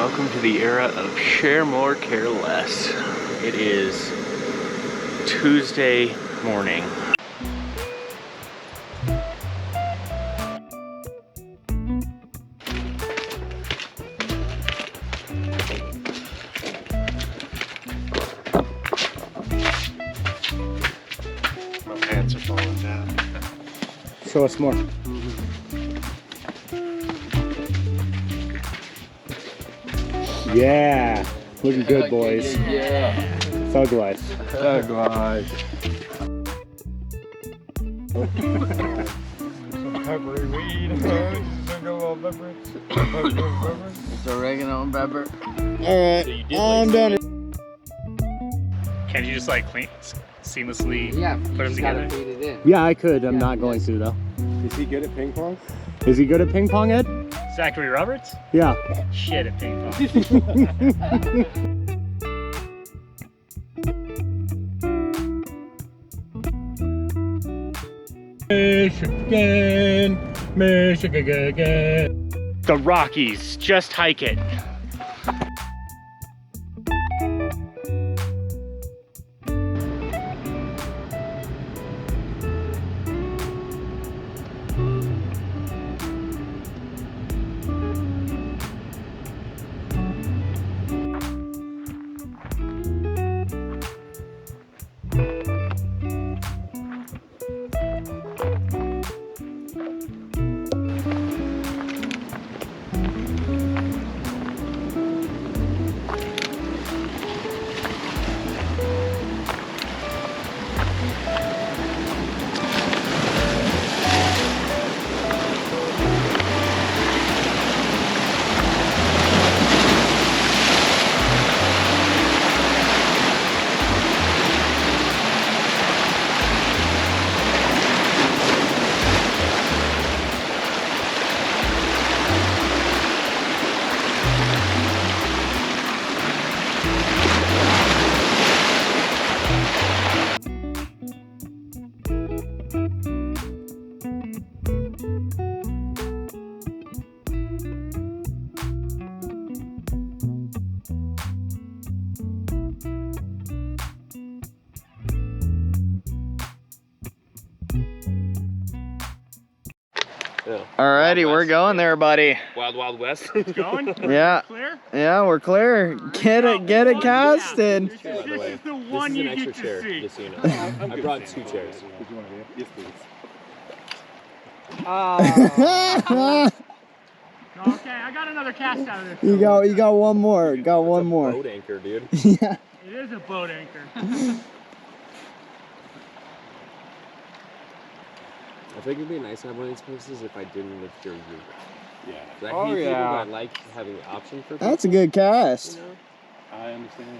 welcome to the era of share more, care less. It is Tuesday morning. My pants are falling down. Show us more. Yeah, looking good, boys. Yeah. Thug life. Thug life. Some peppery weed. It's oregano and pepper. Alright, I'm done. Can't you just like seamlessly Yeah, put you them just gotta together? feed it in. Yeah, I could. I'm not going to, though. Is he good at ping pong? Is he good at ping pong, Ed? Zachary Roberts? Yeah. Shit at ping pong. Michigan. The Rockies, just hike it. Alrighty, we're going there, buddy. Wild Wild West. Going? Yeah. Clear? Yeah, we're clear. Get it casted. This is the one you get to see. Just so you know. I brought 2 chairs. Did you want to be? Yes, please. Okay, I got another cast out of this. You got one more. Got one more. Boat anchor, dude. Yeah. It is a boat anchor. I think it'd be nice to have one of these places if I didn't live here. Yeah. I Oh, hate people, yeah. but I like having the option for people. That's a good cast. You know? I understand.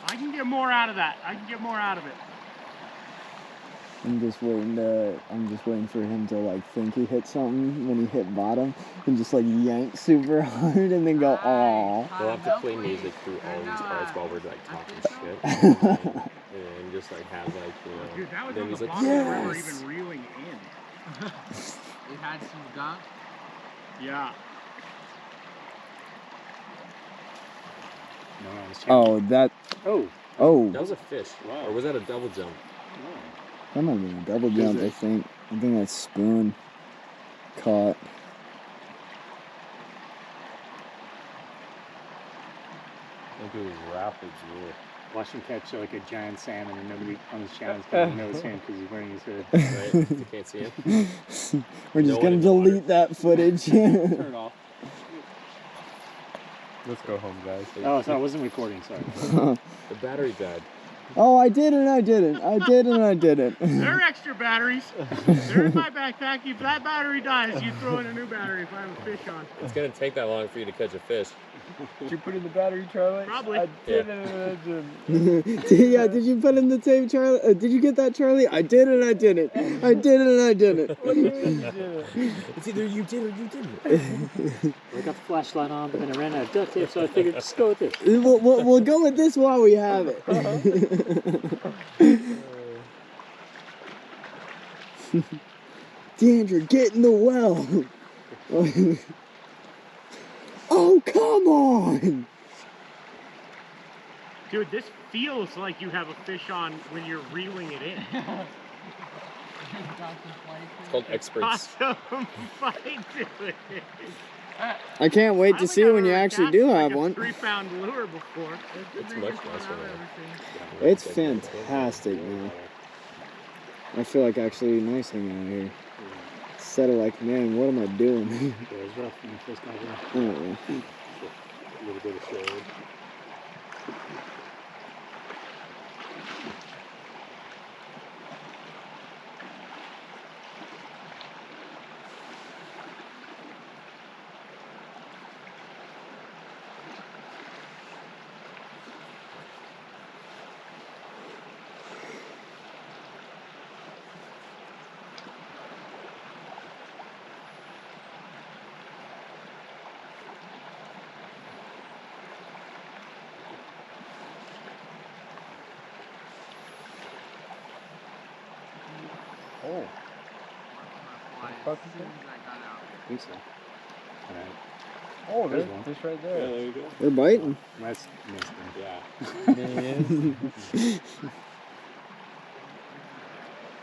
I can get more out of that. I can get more out of it. I'm just waiting for him to like think he hit something when he hit bottom and just like yank super hard and then go, aw. We'll have to play music through all these parts while we're like talking shit. And just like have like, you know. Dude, that was then on he's the like, bottom where we were yes. even reeling in. It had some gunk. Yeah. No, I was Oh, that. Oh, That was a fish. Wow. Or was that a double jump? that might have been a double jump. I think that's spoon caught. I think it was rapids, really. Watch him catch like a giant salmon and nobody on his channel is going to know it's him because he's wearing his hood. Right? You can't see him. We're just No one gonna in the water. delete that footage. Turn it off. Let's go home, guys. Oh, so I wasn't recording, sorry. The battery died. Oh, I did and I didn't. I did and I didn't. They're extra batteries. They're in my backpack. If that battery dies, you throw in a new battery if I have a fish on. It's gonna take that long for you to catch a fish. Did you put in the battery, Charlie? Probably. I Yeah. yeah, did you put in the tape, Charlie? Did you get that, Charlie? I did and I didn't. I did and I didn't. What do you mean you did it? It's either you did or you didn't. Wait I got the flashlight on, but then I ran out of duct tape, so I figured just go with this. We'll go with this while we have it. Deandra, get in the well. Oh, come on. Dude, this feels like you have a fish on when you're reeling it in. It's called experts. Awesome fight, dude. I can't wait to see when you actually do have one. 3-pound lure before. It's much nicer now. It's fantastic, man. I feel like actually nice hanging out here. Instead of like, man, what am I doing? Yeah, it was rough when you first got here. I don't know. A little bit of shade. Oh. Fuck is it? I think so. Alright. Oh, There's there's one. fish right Yeah, there. there you go. They're biting. That's missed them. Yeah.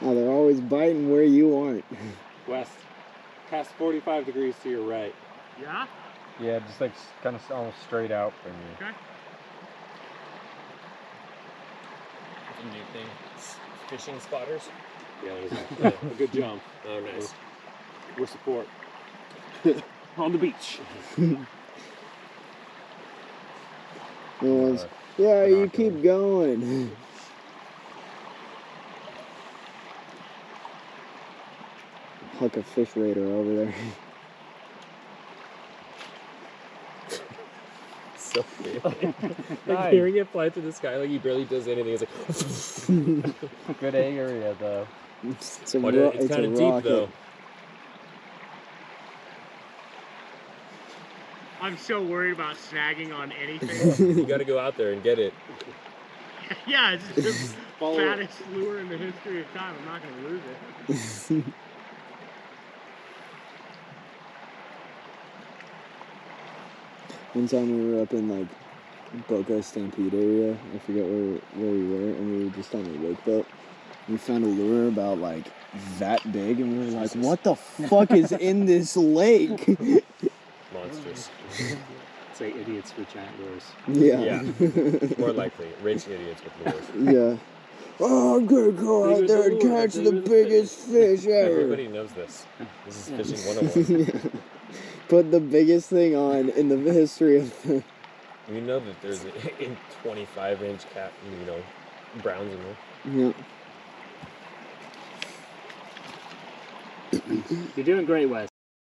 Oh, they're always biting where you aren't. West. Past 45 degrees to your right. Yeah? Yeah, just like kind of almost straight out from you. Okay. New thing. Fishing spotters. Yeah, there's Yeah, a good jump. Oh, nice. we're support. On the beach. Yeah, you keep going. Huck a fish raider over there. So big. Like Nice. hearing it fly through the sky, like he barely does anything. It's like. Good area though. It's a, But ro- it's it's kind a of deep rocket. though. I'm so worried about snagging on anything. You got to go out there and get it. Yeah, it's the Follow it. fattest lure in the history of time. I'm not going to lose it. One time we were up in like Boca Stampede area. I forget where we were, and we were just on a wake boat. We found a lure about like that big, and we were like, "What the fuck is in this lake?" Monsters. Say idiots with giant lures. Yeah. More likely, rich idiots with lures. Yeah. Oh, I'm gonna go Bigger out there the and lure, catch bigger the the biggest fish ever. Everybody knows this. This is fishing 101. Put the biggest thing on in the history of the... You know that there's a 25-inch cat, browns in there. Yeah. You're doing great, Wes.